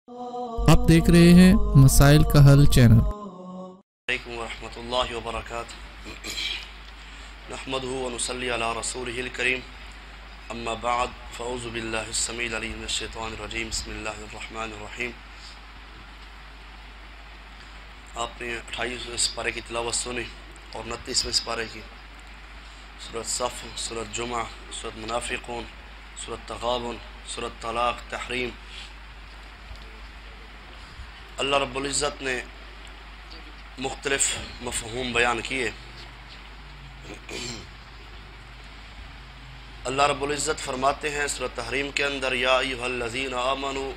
آپ دیکھ رہے ہیں مسائل کا حل چینل۔ علیکم ورحمۃ اللہ وبرکاتہ۔ نحمدہ ونصلی علی رسولہ الکریم، اما بعد فاعوذ باللہ السمیع العلیم من الشیطان الرجیم، بسم اللہ الرحمن الرحیم۔ آپ نے 28ویں سپارے کی تلاوت سنی اور 29ویں سپارے کی، سورۃ صف، سورۃ جمعہ، سورۃ منافقون، سورۃ تغابن، سورۃ طلاق، تحریم۔ اللہ رب العزت نے مختلف مفہوم بیان کیے۔ اللہ رب العزت فرماتے ہیں سورۃ تحریم کے اندر، یا ایھا الذین آمنوا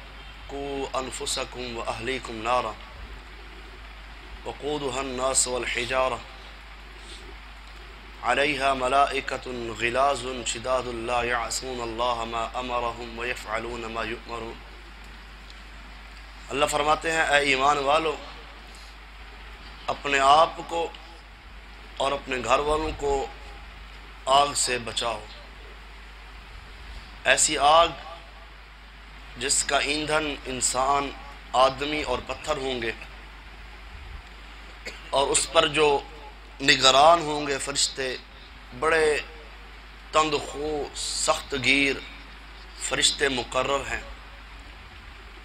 قوا انفسکم واہلیکم نارا وقودها الناس والحجارہ علیہا ملائکۃ غلاظ شداد لا یعصون اللہ ما امرہم ویفعلون ما یؤمرون۔ اللہ فرماتے ہیں، اے ایمان والو، اپنے آپ کو اور اپنے گھر والوں کو آگ سے بچاؤ، ایسی آگ جس کا ایندھن انسان، آدمی اور پتھر ہوں گے، اور اس پر جو نگران ہوں گے فرشتے، بڑے تند خو، سخت گیر فرشتے مقرر ہیں۔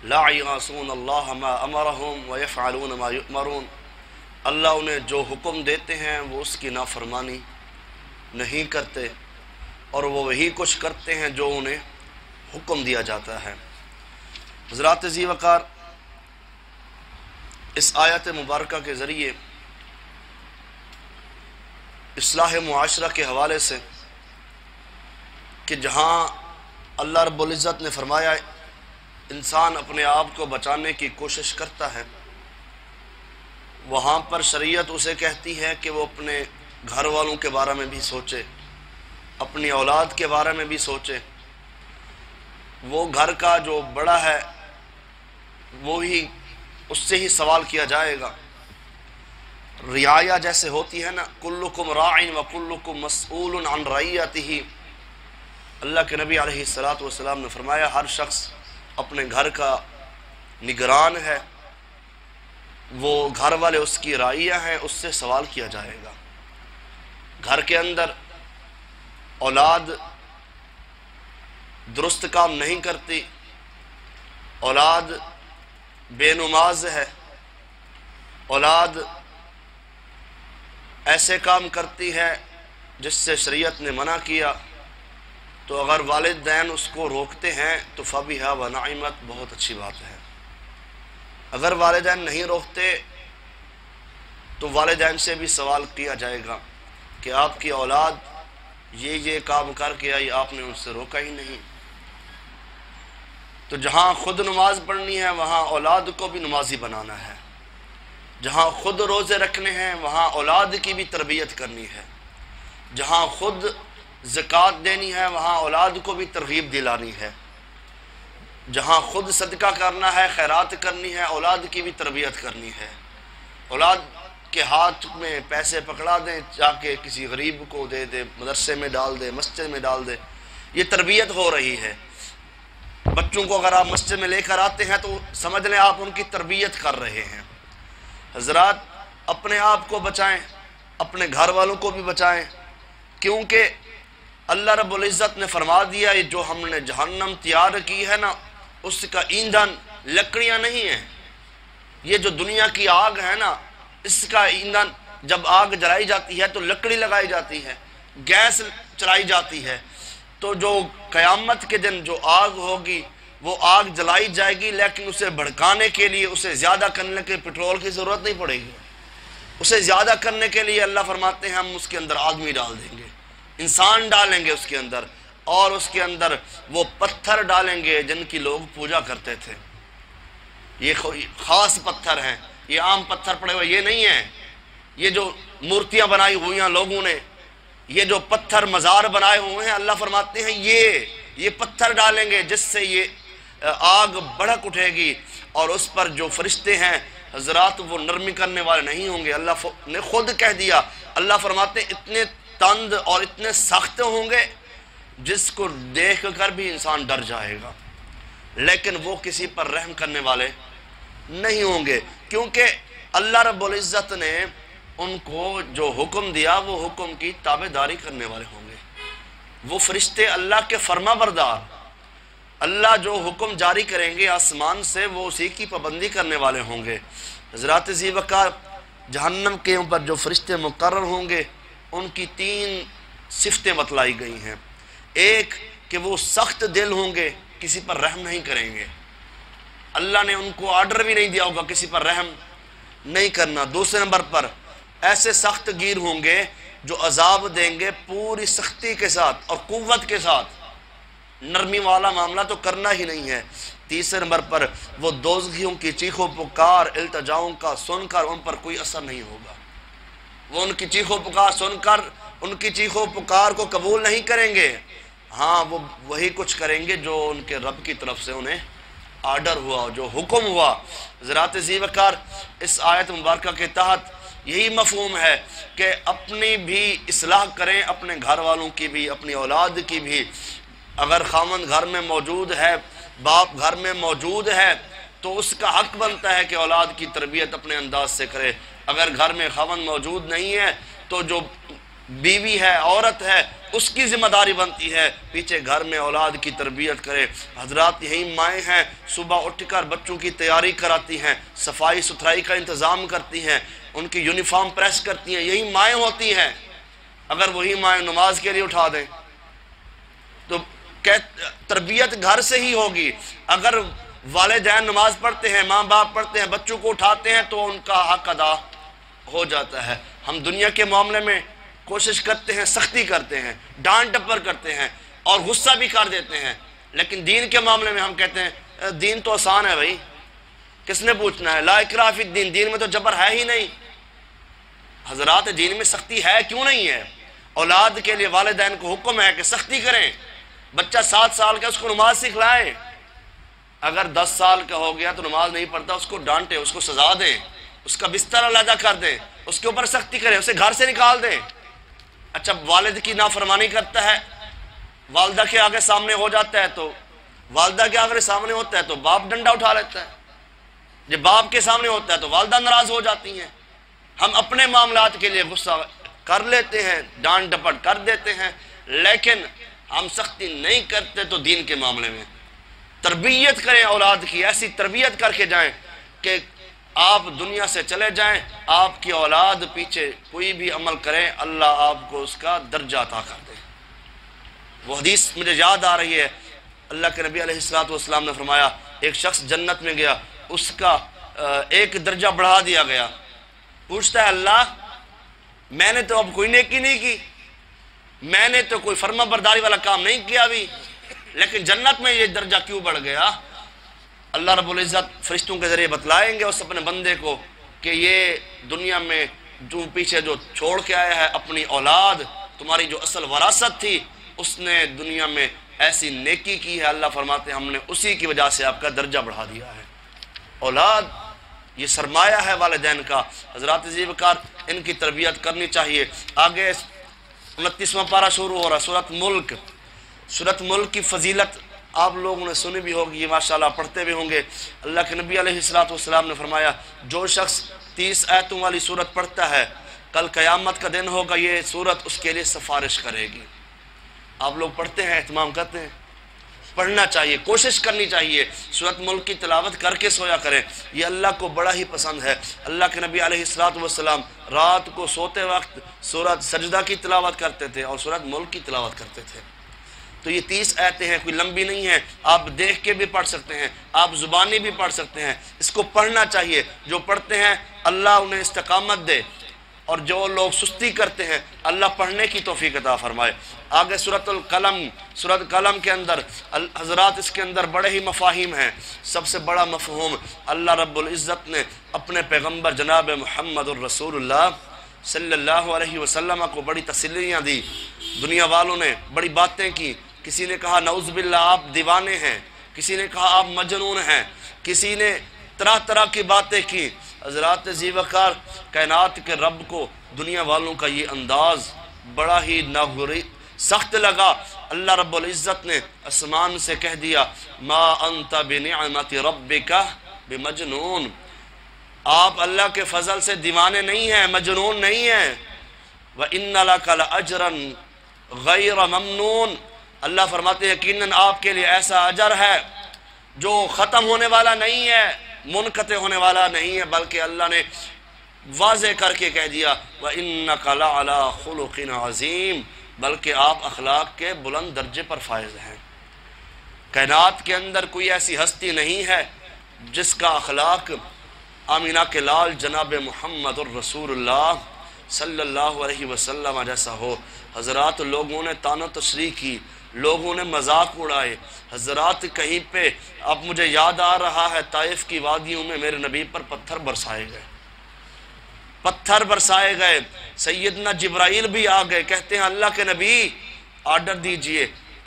لا یعصون اللہ ما امرہم ویفعلون ما یؤمرون، اللہ انہیں جو حکم دیتے ہیں وہ اس کی نافرمانی نہیں کرتے، اور وہ وہی کچھ کرتے ہیں جو انہیں حکم دیا جاتا ہے۔ حضرات ذی وقار، اس آیت مبارکہ کے ذریعے اصلاح معاشرہ کے حوالے سے کہ جہاں اللہ رب العزت نے فرمایا انسان اپنے آپ کو بچانے کی کوشش کرتا ہے، وہاں پر شریعت اسے کہتی ہے کہ وہ اپنے گھر والوں کے بارے میں بھی سوچے، اپنی اولاد کے بارے میں بھی سوچے۔ وہ گھر کا جو بڑا ہے وہی، اس سے ہی سوال کیا جائے گا۔ رعایا جیسے ہوتی ہے نا، کلکم راع وکلکم مسئول عن رعیتہ، اللہ کے نبی علیہ السلام نے فرمایا ہر شخص اپنے گھر کا نگران ہے، وہ گھر والے اس کی رعیہ ہیں، اس سے سوال کیا جائے گا۔ گھر کے اندر اولاد درست کام نہیں کرتی، اولاد بے نماز ہے، اولاد ایسے کام کرتی ہے جس سے شریعت نے منع کیا، تو اگر والدین اس کو روکتے ہیں تو فبہا ونعمت، بہت اچھی بات ہے۔ اگر والدین نہیں روکتے تو والدین سے بھی سوال کیا جائے گا کہ آپ کی اولاد یہ کام کر کے آئی، آپ نے ان سے روکا ہی نہیں۔ تو جہاں خود نماز پڑھنی ہے وہاں اولاد کو بھی نمازی بنانا ہے، جہاں خود روزے رکھنے ہیں وہاں اولاد کی بھی تربیت کرنی ہے، جہاں خود زکوٰۃ دینی ہے وہاں اولاد کو بھی ترغیب دلانی ہے، جہاں خود صدقہ کرنا ہے، خیرات کرنی ہے، اولاد کی بھی تربیت کرنی ہے۔ اولاد کے ہاتھ میں پیسے پکڑا دیں، جا کے کسی غریب کو دے دے، مدرسے میں ڈال دے، مسجد میں ڈال دے، یہ تربیت ہو رہی ہے۔ بچوں کو اگر آپ مسجد میں لے کر آتے ہیں تو سمجھ لیں آپ ان کی تربیت کر رہے ہیں۔ حضرات، اپنے آپ کو بچائیں، اپنے گھر والوں کو بھی بچائیں، کیونکہ اللہ رب العزت نے فرما دیا یہ جو ہم نے جہنم تیار کی ہے نا، اس کا ایندھن لکڑیاں نہیں ہیں۔ یہ جو دنیا کی آگ ہے نا، اس کا ایندھن، جب آگ جلائی جاتی ہے تو لکڑی لگائی جاتی ہے، گیس چلائی جاتی ہے، تو جو قیامت کے دن جو آگ ہوگی وہ آگ جلائی جائے گی، لیکن اسے بھڑکانے کے لیے، اسے زیادہ کرنے کے پٹرول کی ضرورت نہیں پڑے گی۔ اسے زیادہ کرنے کے لیے اللہ فرماتے ہیں ہم اس کے اندر آدمی ڈال دیں گے، انسان ڈالیں گے اس کے اندر، اور اس کے اندر وہ پتھر ڈالیں گے جن کی لوگ پوجا کرتے تھے۔ یہ خاص پتھر ہیں، یہ عام پتھر پڑے ہوئے یہ نہیں ہیں۔ یہ جو مورتیاں بنائی ہوئی ہیں لوگوں نے، یہ جو پتھر مزار بنائے ہوئے ہیں، اللہ فرماتے ہیں یہ پتھر ڈالیں گے جس سے یہ آگ بھڑک اٹھے گی، اور اس پر جو فرشتے ہیں حضرات وہ نرمی کرنے والے نہیں ہوں گے۔ اللہ نے خود کہہ دیا، اللہ فرماتے ہیں اتنے تند اور اتنے سخت ہوں گے جس کو دیکھ کر بھی انسان ڈر جائے گا۔ لیکن وہ کسی پر رحم کرنے والے نہیں ہوں گے، کیونکہ اللہ رب العزت نے ان کو جو حکم دیا وہ حکم کی تابع داری کرنے والے ہوں گے۔ وہ فرشتے اللہ کے فرما بردار، اللہ جو حکم جاری کریں گے آسمان سے وہ اسی کی پابندی کرنے والے ہوں گے۔ حضرات ذی وقار جہنم کے اوپر جو فرشتے مقرر ہوں گے ان کی 3 صفتیں بتلائی گئی ہیں۔ ایک کہ وہ سخت دل ہوں گے، کسی پر رحم نہیں کریں گے، اللہ نے ان کو آرڈر بھی نہیں دیا ہوگا کسی پر رحم نہیں کرنا۔ دوسرے نمبر پر ایسے سخت گیر ہوں گے جو عذاب دیں گے پوری سختی کے ساتھ اور قوت کے ساتھ، نرمی والا معاملہ تو کرنا ہی نہیں ہے۔ تیسرے نمبر پر وہ دوزخیوں کی چیخ و پکار التجاؤں کا سن کر ان پر کوئی اثر نہیں ہوگا، وہ ان کی چیخ و پکار سن کر ان کی چیخ و پکار کو قبول نہیں کریں گے، ہاں وہ وہی کچھ کریں گے جو ان کے رب کی طرف سے انہیں آرڈر ہوا، جو حکم ہوا۔ حضرات ذی وقار اس آیت مبارکہ کے تحت یہی مفہوم ہے کہ اپنی بھی اصلاح کریں، اپنے گھر والوں کی بھی، اپنی اولاد کی بھی۔ اگر خاوند گھر میں موجود ہے، باپ گھر میں موجود ہے تو اس کا حق بنتا ہے کہ اولاد کی تربیت اپنے انداز سے کرے۔ اگر گھر میں خاوند موجود نہیں ہے تو جو بیوی ہے، عورت ہے، اس کی ذمہ داری بنتی ہے پیچھے گھر میں اولاد کی تربیت کرے۔ حضرات یہی مائیں ہیں صبح اٹھ کر بچوں کی تیاری کراتی ہیں، صفائی ستھرائی کا انتظام کرتی ہیں، ان کی یونیفارم پریس کرتی ہیں، یہی مائیں ہوتی ہیں۔ اگر وہی مائیں نماز کے لیے اٹھا دیں تو تربیت گھر سے ہی ہوگی۔ اگر والدین نماز پڑھتے ہیں، ماں باپ پڑھتے ہیں، بچوں کو اٹھاتے ہیں تو ان کا حق ادا ہو جاتا ہے۔ ہم دنیا کے معاملے میں کوشش کرتے ہیں، سختی کرتے ہیں، ڈانٹ ٹپر کرتے ہیں اور غصہ بھی کر دیتے ہیں، لیکن دین کے معاملے میں ہم کہتے ہیں دین تو آسان ہے بھائی، کس نے پوچھنا ہے، لا اکراہ فی الدین، دین میں تو جبر ہے ہی نہیں۔ حضرات دین میں سختی ہے کیوں نہیں ہے؟ اولاد کے لیے والدین کو حکم ہے کہ سختی کریں۔ بچہ 7 سال کا اس کو نماز سکھلائیں، اگر 10 سال کا ہو گیا تو نماز نہیں پڑھتا اس کو ڈانٹیں، اس کو سزا دیں، اس کا بستر علیحدہ کر دیں، اس کے اوپر سختی کریں، اسے گھر سے نکال دیں۔ اچھا والد کی نافرمانی کرتا ہے، والدہ کے آگے سامنے ہو جاتا ہے تو والدہ کے آگے سامنے ہوتا ہے تو باپ ڈنڈا اٹھا لیتا ہے، جب باپ کے سامنے ہوتا ہے تو والدہ ناراض ہو جاتی ہیں۔ ہم اپنے معاملات کے لیے غصہ کر لیتے ہیں، ڈانٹ ڈپٹ کر دیتے ہیں، لیکن ہم سختی نہیں کرتے تو دین کے معاملے میں تربیت کریں، اولاد کی ایسی تربیت کر کے جائیں کہ آپ دنیا سے چلے جائیں، آپ کی اولاد پیچھے کوئی بھی عمل کریں اللہ آپ کو اس کا درجہ عطا کر دے۔ وہ حدیث مجھے یاد آ رہی ہے، اللہ کے نبی علیہ السلام نے فرمایا ایک شخص جنت میں گیا، اس کا ایک درجہ بڑھا دیا گیا، پوچھتا ہے اللہ میں نے تو اب کوئی نیکی نہیں کی، میں نے تو کوئی فرما برداری والا کام نہیں کیا ابھی، لیکن جنت میں یہ درجہ کیوں بڑھ گیا؟ اللہ رب العزت فرشتوں کے ذریعے بتلائیں گے اس اپنے بندے کو کہ یہ دنیا میں جو پیچھے جو چھوڑ کے آیا ہے اپنی اولاد، تمہاری جو اصل وراثت تھی اس نے دنیا میں ایسی نیکی کی ہے، اللہ فرماتے ہیں ہم نے اسی کی وجہ سے آپ کا درجہ بڑھا دیا ہے۔ اولاد یہ سرمایہ ہے والدین کا۔ حضرات ذی وقار ان کی تربیت کرنی چاہیے۔ آگے 29واں پارہ شروع ہو رہا، سورۃ ملک۔ سورۃ ملک کی فضیلت آپ لوگوں نے سنی بھی ہوگی، ماشاءاللہ پڑھتے بھی ہوں گے۔ اللہ کے نبی علیہ السلام نے فرمایا جو شخص 30 آیتوں والی سورت پڑھتا ہے کل قیامت کا دن ہوگا یہ سورت اس کے لیے سفارش کرے گی۔ آپ لوگ پڑھتے ہیں، اہتمام کرتے ہیں؟ پڑھنا چاہیے، کوشش کرنی چاہیے، سورۃ ملک کی تلاوت کر کے سویا کریں، یہ اللہ کو بڑا ہی پسند ہے۔ اللہ کے نبی علیہ السلام رات کو سوتے وقت سورۃ سجدہ کی تلاوت کرتے تھے اور سورۃ ملک کی تلاوت کرتے تھے۔ تو یہ 30 آیتیں ہیں، کوئی لمبی نہیں ہیں، آپ دیکھ کے بھی پڑھ سکتے ہیں، آپ زبانی بھی پڑھ سکتے ہیں، اس کو پڑھنا چاہیے۔ جو پڑھتے ہیں اللہ انہیں استقامت دے، اور جو لوگ سستی کرتے ہیں اللہ پڑھنے کی توفیق عطا فرمائے۔ آگے سورۃ القلم، سورۃ قلم کے اندر حضرات اس کے اندر بڑے ہی مفاہیم ہیں۔ سب سے بڑا مفہوم اللہ رب العزت نے اپنے پیغمبر جناب محمد الرسول اللہ صلی اللہ علیہ وسلم کو بڑی تسلیاں دی، دنیا والوں نے بڑی باتیں کی، کسی نے کہا نعوذ باللہ آپ دیوانے ہیں، کسی نے کہا آپ مجنون ہیں، کسی نے طرح طرح کی باتیں کی۔ حضرات ذی وقار کائنات کے رب کو دنیا والوں کا یہ انداز بڑا ہی ناگزیر سخت لگا، اللہ رب العزت نے آسمان سے کہہ دیا ما انت بنعمت ربک بمجنون، آپ اللہ کے فضل سے دیوانے نہیں ہیں، مجنون نہیں ہیں۔ وَإِنَّ لَكَ لَأَجْرًا غَيْرَ مَمْنُونَ، اللہ فرماتے ہیں یقیناً آپ کے لیے ایسا اجر ہے جو ختم ہونے والا نہیں ہے، منقطع ہونے والا نہیں ہے، بلکہ اللہ نے واضح کر کے کہہ دیا وَإِنَّكَ لَعَلَىٰ خُلُقٍ عَظِيمٍ، بلکہ آپ اخلاق کے بلند درجے پر فائز ہیں۔ کائنات کے اندر کوئی ایسی ہستی نہیں ہے جس کا اخلاق آمینہ کے لال جناب محمد الرسول اللہ صلی اللہ علیہ وسلم جیسا ہو۔ حضرات لوگوں نے تان و تشریح کی، لوگوں نے مذاق اڑائے، حضرات کہیں پہ اب مجھے یاد آ رہا ہے طائف کی وادیوں میں میرے نبی پر پتھر برسائے گئے، پتھر برسائے گئے، سیدنا جبرائیل بھی آ گئے، کہتے ہیں اللہ کے نبی آرڈر دیجئے،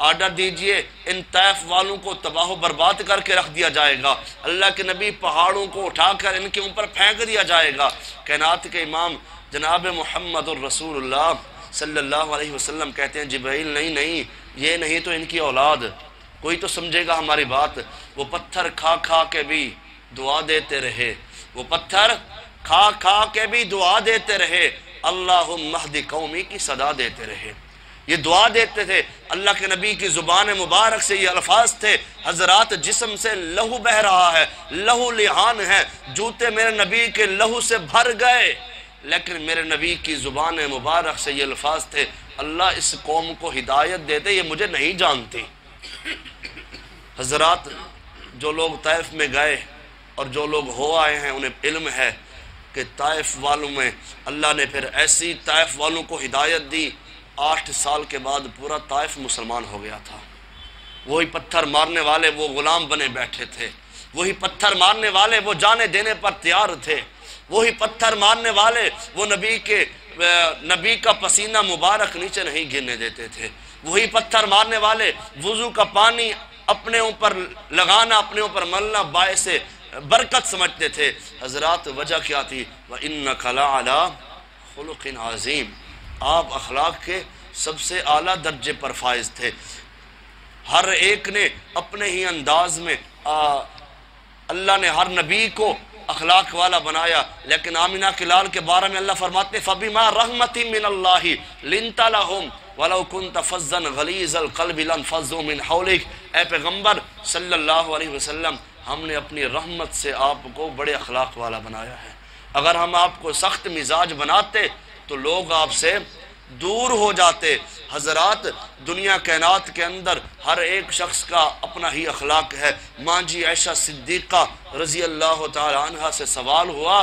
آرڈر دیجئے، ان طائف والوں کو تباہ و برباد کر کے رکھ دیا جائے گا، اللہ کے نبی پہاڑوں کو اٹھا کر ان کے اوپر پھینک دیا جائے گا۔ کائنات کے امام جناب محمد الرسول اللہ صلی اللہ علیہ وسلم کہتے ہیں جبرائیل نہیں، یہ نہیں تو ان کی اولاد، کوئی تو سمجھے گا ہماری بات۔ وہ پتھر کھا کھا کے بھی دعا دیتے رہے، وہ پتھر کھا کھا کے بھی دعا دیتے رہے، اللہم اہد قومی کی صدا دیتے رہے، یہ دعا دیتے تھے۔ اللہ کے نبی کی زبان مبارک سے یہ الفاظ تھے، حضرات جسم سے لہو بہ رہا ہے، لہو لہان ہے، جوتے میرے نبی کے لہو سے بھر گئے، لیکن میرے نبی کی زبان مبارک سے یہ الفاظ تھے اللہ اس قوم کو ہدایت دے دے، یہ مجھے نہیں جانتی۔ حضرات جو لوگ طائف میں گئے اور جو لوگ ہو آئے ہیں انہیں علم ہے کہ طائف والوں میں اللہ نے پھر ایسی طائف والوں کو ہدایت دی، 8 سال کے بعد پورا طائف مسلمان ہو گیا تھا۔ وہی پتھر مارنے والے وہ غلام بنے بیٹھے تھے، وہی پتھر مارنے والے وہ جانے دینے پر تیار تھے، وہی پتھر مارنے والے وہ نبی کا پسینہ مبارک نیچے نہیں گرنے دیتے تھے، وہی پتھر مارنے والے وضو کا پانی اپنے اوپر لگانا، اپنے اوپر ملنا باعث برکت سمجھتے تھے۔ حضرات وجہ کیا تھی؟ وَإِنَّكَ لَعَلَىٰ خُلُقٍ عَظِيمٍ، آپ اخلاق کے سب سے اعلیٰ درجے پر فائز تھے۔ ہر ایک نے اپنے ہی انداز میں اللہ نے ہر نبی کو اخلاق والا بنایا، لیکن آمینہ کے لال کے بارے میں اللہ فرماتے فَبِمَا رَحْمَةٍ مِّنَ اللَّهِ لِنْتَ لَهُمْ وَلَوْ كُنْتَ فَظًّا غَلِيظَ الْقَلْبِ لَانفَضُّوا مِنْ حَوْلِكَ، اے پیغمبر صلی اللہ علیہ وسلم ہم نے اپنی رحمت سے آپ کو بڑے اخلاق والا بنایا ہے۔ اگر ہم آپ کو سخت مزاج بناتے تو لوگ آپ سے دور ہو جاتے۔ حضرات دنیا کائنات کے اندر ہر ایک شخص کا اپنا ہی اخلاق ہے۔ ماں جی عائشہ صدیقہ رضی اللہ تعالی عنہ سے سوال ہوا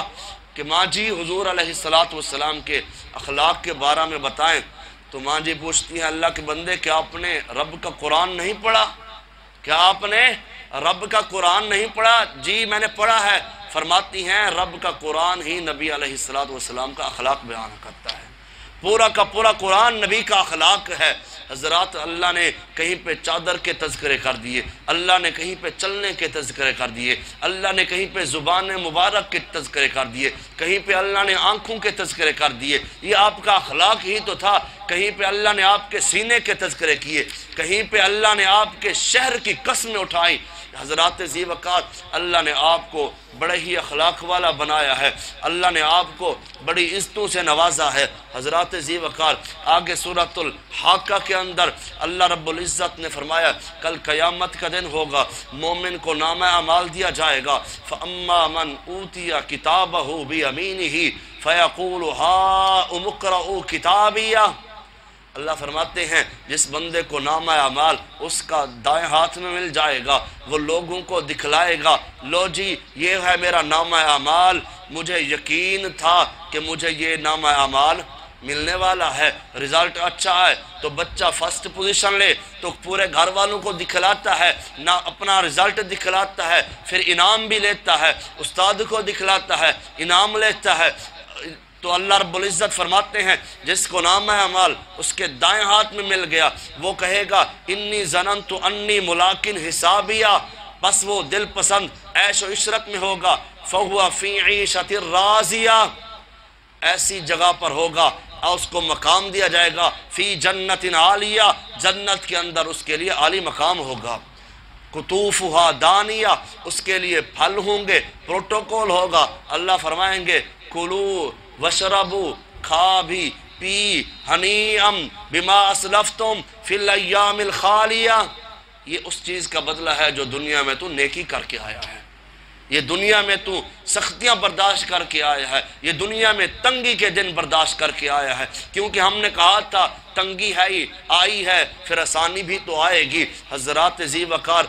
کہ ماں جی حضور علیہ السلام کے اخلاق کے بارے میں بتائیں، تو ماں جی پوچھتی ہیں اللہ کے بندے کیا آپ نے رب کا قرآن نہیں پڑھا؟ کیا آپ نے رب کا قرآن نہیں پڑھا؟ جی میں نے پڑھا ہے۔ فرماتی ہیں رب کا قرآن ہی نبی علیہ السلام کا اخلاق بیان کرتا ہے، پورا کا پورا قرآن نبی کا اخلاق ہے۔ حضرات اللہ نے کہیں پہ چادر کے تذکرے کر دیے، اللہ نے کہیں پہ چلنے کے تذکرے کر دیے، اللہ نے کہیں پہ زبان مبارک کے تذکرے کر دیے، کہیں پہ اللہ نے آنکھوں کے تذکرے کر دیے۔ یہ آپ کا اخلاق ہی تو تھا۔ کہیں پہ اللہ نے آپ کے سینے کے تذکرے کیے، کہیں پہ اللہ نے آپ کے شہر کی قسمیں اٹھائیں۔ حضرات ذی وقار اللہ نے آپ کو بڑے ہی اخلاق والا بنایا ہے، اللہ نے آپ کو بڑی عزتوں سے نوازا ہے۔ حضرات ذی وقار آگے سورۃ الحاقہ کے اندر اللہ رب العزت نے فرمایا کل قیامت کا دن ہوگا، مومن کو نامہ اعمال دیا جائے گا، فَأَمَّا مَنْ أُوتِيَ كِتَابَهُ بِيَمِينِهِ فَيَقُولُ هَاؤُمُ اقْرَءُوا کتابیہ۔ اللہ فرماتے ہیں جس بندے کو نامہ اعمال اس کا دائیں ہاتھ میں مل جائے گا، وہ لوگوں کو دکھلائے گا، لو جی یہ ہے میرا نامہ اعمال، مجھے یقین تھا کہ مجھے یہ نامہ اعمال ملنے والا ہے۔ رزلٹ اچھا ہے تو بچہ فرسٹ پوزیشن لے تو پورے گھر والوں کو دکھلاتا ہے، نہ اپنا رزلٹ دکھلاتا ہے، پھر انعام بھی لیتا ہے، استاد کو دکھلاتا ہے، انعام لیتا ہے۔ تو اللہ رب العزت فرماتے ہیں جس کو نامہ اعمال اس کے دائیں ہاتھ میں مل گیا وہ کہے گا انی ظننت انی ملاقٍ حسابیہ، بس وہ دل پسند عیش و عشرت میں ہوگا، فہو فی عیشۃ راضیہ، ایسی جگہ پر ہوگا اور اس کو مقام دیا جائے گا فی جنت عالیہ، جنت کے اندر اس کے لیے عالی مقام ہوگا، قطوفہا دانیہ، اس کے لیے پھل ہوں گے، پروٹوکول ہوگا۔ اللہ فرمائیں گے کلو وشربو، کھا بھی پی، ہنیئم بما اسلفتم فی الایام الخالیہ، یہ اس چیز کا بدلہ ہے جو دنیا میں تو نیکی کر کے آیا ہے، یہ دنیا میں تو سختیاں برداشت کر کے آیا ہے، یہ دنیا میں تنگی کے دن برداشت کر کے آیا ہے، کیونکہ ہم نے کہا تھا تنگی ہے ہی آئی ہے پھر آسانی بھی تو آئے گی۔ حضرات ذی وقار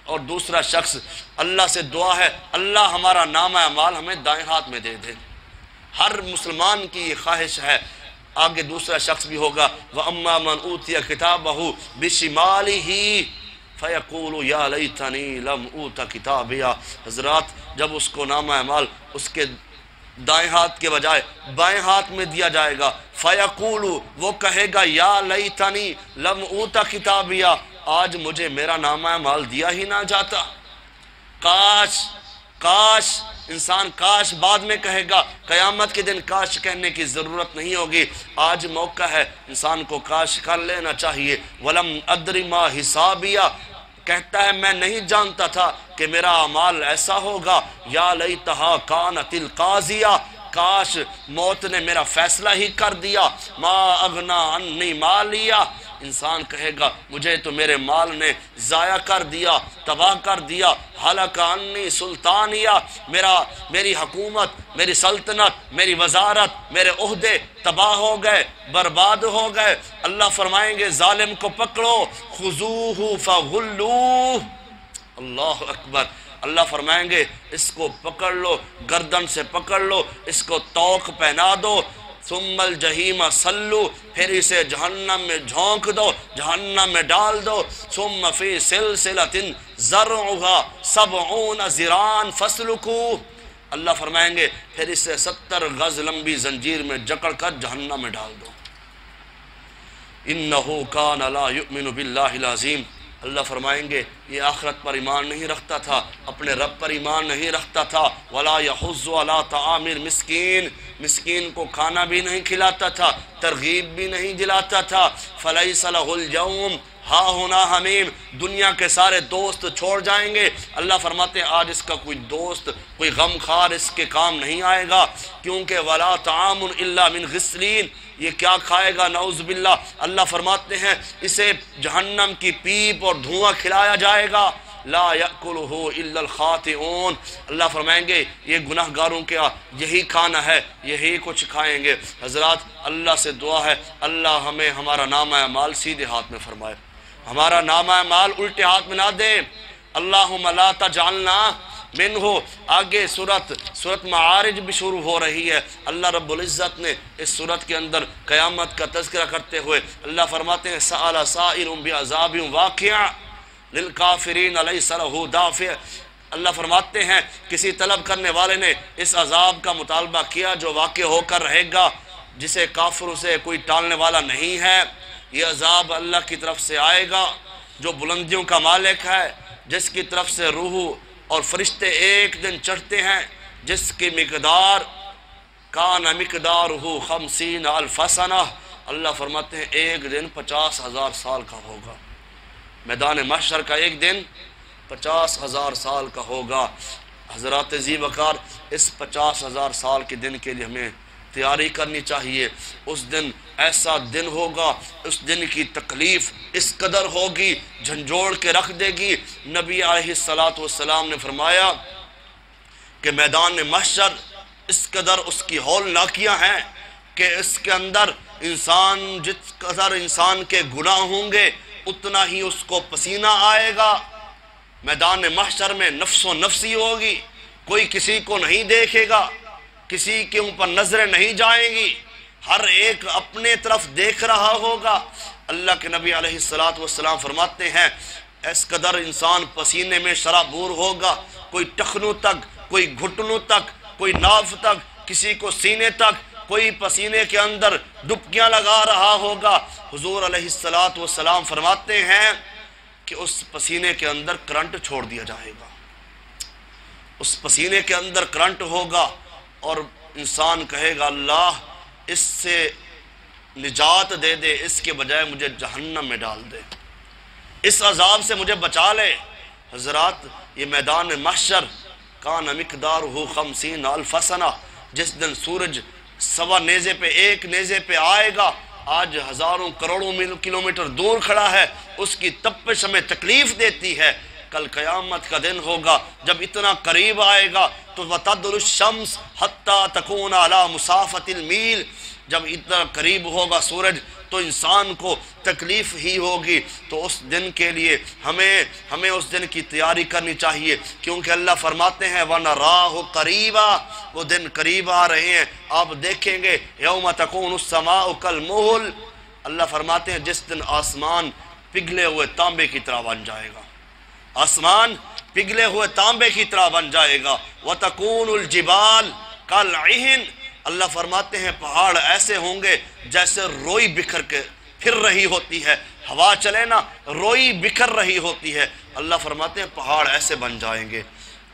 اور دوسرا شخص اللہ سے دعا ہے اللہ ہمارا نامہ اعمال ہمیں دائیں ہاتھ میں دے دے، ہر مسلمان کی یہ خواہش ہے۔ آگے دوسرا شخص بھی ہوگا وَأَمَّا مَنْ أُوتِيَ كِتَابَهُ بِشِمَالِهِ فَيَقُولُ يَا لَيْتَنِي لَمْ أُوتَ كِتَابِيَا، حضرات جب اس کو نامہ اعمال اس کے دائیں ہاتھ کے بجائے بائیں ہاتھ میں دیا جائے گا، فَيَقُولُ وہ کہے گا یا لیتنی لم اوتا کتابیا، آج مجھے میرا نامہ اعمال دیا ہی نہ جاتا، کاش کاش، انسان کاش بعد میں کہے گا، قیامت کے دن کاش کہنے کی ضرورت نہیں ہوگی، آج موقع ہے انسان کو کاش کر لینا چاہیے۔ وَلَمْ أَدْرِ مَا حِسَابِيَا، کہتا ہے میں نہیں جانتا تھا کہ میرا اعمال ایسا ہوگا، یا لیتہا کانت القاضیہ، کاش موت نے میرا فیصلہ ہی کر دیا، ما اغنا عنی مالیہ، انسان کہے گا مجھے تو میرے مال نے ضائع کر دیا، تباہ کر دیا، ہلک عنی سلطانیہ، میری حکومت، میری سلطنت، میری وزارت، میرے عہدے تباہ ہو گئے، برباد ہو گئے۔ اللہ فرمائیں گے ظالم کو پکڑو، خذوہ فغلوہ، اللہ اکبر، اللہ فرمائیں گے اس کو پکڑ لو، گردن سے پکڑ لو، اس کو توق پہنا دو، ثم الجحیم صلو، پھر اسے جہنم میں جھونک دو، جہنم میں ڈال دو، ثم فی سلسلۃ ذرعها 70 ذراعا فاسلکوہ، اللہ فرمائیں گے پھر اسے 70 گز لمبی زنجیر میں جکڑ کر جہنم میں ڈال دو۔ انہ کان لا یؤمن باللہ العظیم، اللہ فرمائیں گے یہ آخرت پر ایمان نہیں رکھتا تھا، اپنے رب پر ایمان نہیں رکھتا تھا، ولا یحض علی طعام المسکین، مسکین کو کھانا بھی نہیں کھلاتا تھا، ترغیب بھی نہیں دلاتا تھا، فلیس لہ اليوم ہا ہونا حمیم، دنیا کے سارے دوست چھوڑ جائیں گے، اللہ فرماتے ہیں آج اس کا کوئی دوست، کوئی غم خار اس کے کام نہیں آئے گا، کیونکہ ولا طعام الا من غسلین، یہ کیا کھائے گا نعوذ باللہ، اللہ فرماتے ہیں اسے جہنم کی پیپ اور دھواں کھلایا جائے گا، لا یأکلہ الا الخاطئون، اللہ فرمائیں گے یہ گناہ گاروں کا یہی کھانا ہے، یہی کچھ کھائیں گے۔ حضرات اللہ سے دعا ہے اللہ ہمیں ہمارا نامہ اعمال سیدھے ہاتھ میں فرمائے، ہمارا نامہ اعمال الٹے ہاتھ میں نہ دے، اللہم لا تجعلنا منہ۔ آگے سورت معارج بھی شروع ہو رہی ہے، اللہ رب العزت نے اس سورت کے اندر قیامت کا تذکرہ کرتے ہوئے اللہ فرماتے ہیں سأل سائل بعذاب واقع للکافرین لیس لہ دافع، اللہ فرماتے ہیں کسی طلب کرنے والے نے اس عذاب کا مطالبہ کیا جو واقع ہو کر رہے گا، جسے کافروں سے کوئی ٹالنے والا نہیں ہے، یہ عذاب اللہ کی طرف سے آئے گا جو بلندیوں کا مالک ہے، جس کی طرف سے روح اور فرشتے ایک دن چڑھتے ہیں، جس کی مقدار کان مقدارہ 50,000 سنہ، اللہ فرماتے ہیں ایک دن 50,000 سال کا ہوگا، میدان محشر کا ایک دن 50,000 سال کا ہوگا۔ حضرات ذی وقار اس 50,000 سال کے دن کے لیے ہمیں تیاری کرنی چاہیے، اس دن ایسا دن ہوگا، اس دن کی تکلیف اس قدر ہوگی جھنجھوڑ کے رکھ دے گی۔ نبی علیہ السلام نے فرمایا کہ میدان محشر اس قدر اس کی ہولناکیاں ہیں کہ اس کے اندر انسان جس قدر انسان کے گناہ ہوں گے اتنا ہی اس کو پسینہ آئے گا، میدان محشر میں نفس و نفسی ہوگی، کوئی کسی کو نہیں دیکھے گا، کسی کے اوپر نظریں نہیں جائیں گی، ہر ایک اپنے طرف دیکھ رہا ہوگا۔ اللہ کے نبی علیہ السلام فرماتے ہیں اس قدر انسان پسینے میں شرابور ہوگا، کوئی ٹخنوں تک، کوئی گھٹنوں تک، کوئی ناف تک، کسی کو سینے تک، کوئی پسینے کے اندر ڈبکیاں لگا رہا ہوگا۔ حضور علیہ السلام فرماتے ہیں کہ اس پسینے کے اندر کرنٹ چھوڑ دیا جائے گا، اس پسینے کے اندر کرنٹ ہوگا اور انسان کہے گا اللہ اس سے نجات دے دے، اس کے بجائے مجھے جہنم میں ڈال دے، اس عذاب سے مجھے بچا لے۔ حضرات یہ میدان محشر کان مقدارہ 50 الف سنہ، جس دن سورج سوا نیزے پہ ایک نیزے پہ آئے گا، آج ہزاروں کروڑوں کلومیٹر دور کھڑا ہے، اس کی تپش ہمیں تکلیف دیتی ہے۔ کل قیامت کا دن ہوگا جب اتنا قریب آئے گا تو وَتَدْلُ الشَّمْسُ حَتَّى تَكُونَ عَلَى مُسَافَةِ الْمِيلِ، جب اتنا قریب ہوگا سورج تو انسان کو تکلیف ہی ہوگی۔ تو اس دن کے لیے ہمیں اس دن کی تیاری کرنی چاہیے، کیونکہ اللہ فرماتے ہیں وَنَرَاهُ قَرِيبًا، وہ دن قریب آ رہے ہیں، آپ دیکھیں گے یوم تکون السماء کالمہل، اللہ فرماتے ہیں جس دن آسمان پگھلے ہوئے تانبے کی طرح بن جائے گا، آسمان پگھلے ہوئے تانبے کی طرح بن جائے گا۔ وَتَكُونُ الْجِبَالُ كَالْعِهْنِ، اللہ فرماتے ہیں پہاڑ ایسے ہوں گے جیسے روئی بکھر کے پھر رہی ہوتی ہے، ہوا چلے نا روئی بکھر رہی ہوتی ہے، اللہ فرماتے ہیں پہاڑ ایسے بن جائیں گے۔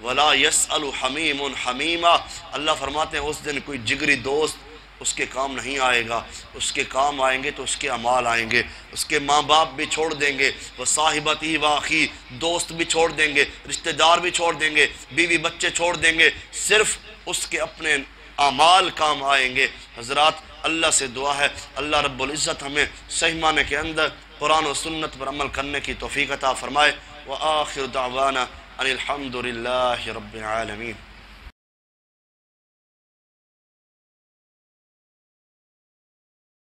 وَلَا يَسْأَلُ حَمِيمٌ حَمِيمًا، اللہ فرماتے ہیں اس دن کوئی جگری دوست اس کے کام نہیں آئے گا، اس کے کام آئیں گے تو اس کے اعمال آئیں گے، اس کے ماں باپ بھی چھوڑ دیں گے، وہ صاحبتی واخی دوست بھی چھوڑ دیں گے، رشتہ دار بھی چھوڑ دیں گے، بیوی بچے چھوڑ دیں گے، صرف اس کے اپنے اعمال کام آئیں گے۔ حضرات اللہ سے دعا ہے اللہ رب العزت ہمیں صحیح معنی کے اندر قرآن و سنت پر عمل کرنے کی توفیق عطا فرمائے۔ وآخر دعوانا ان الحمد للہ رب العالمین۔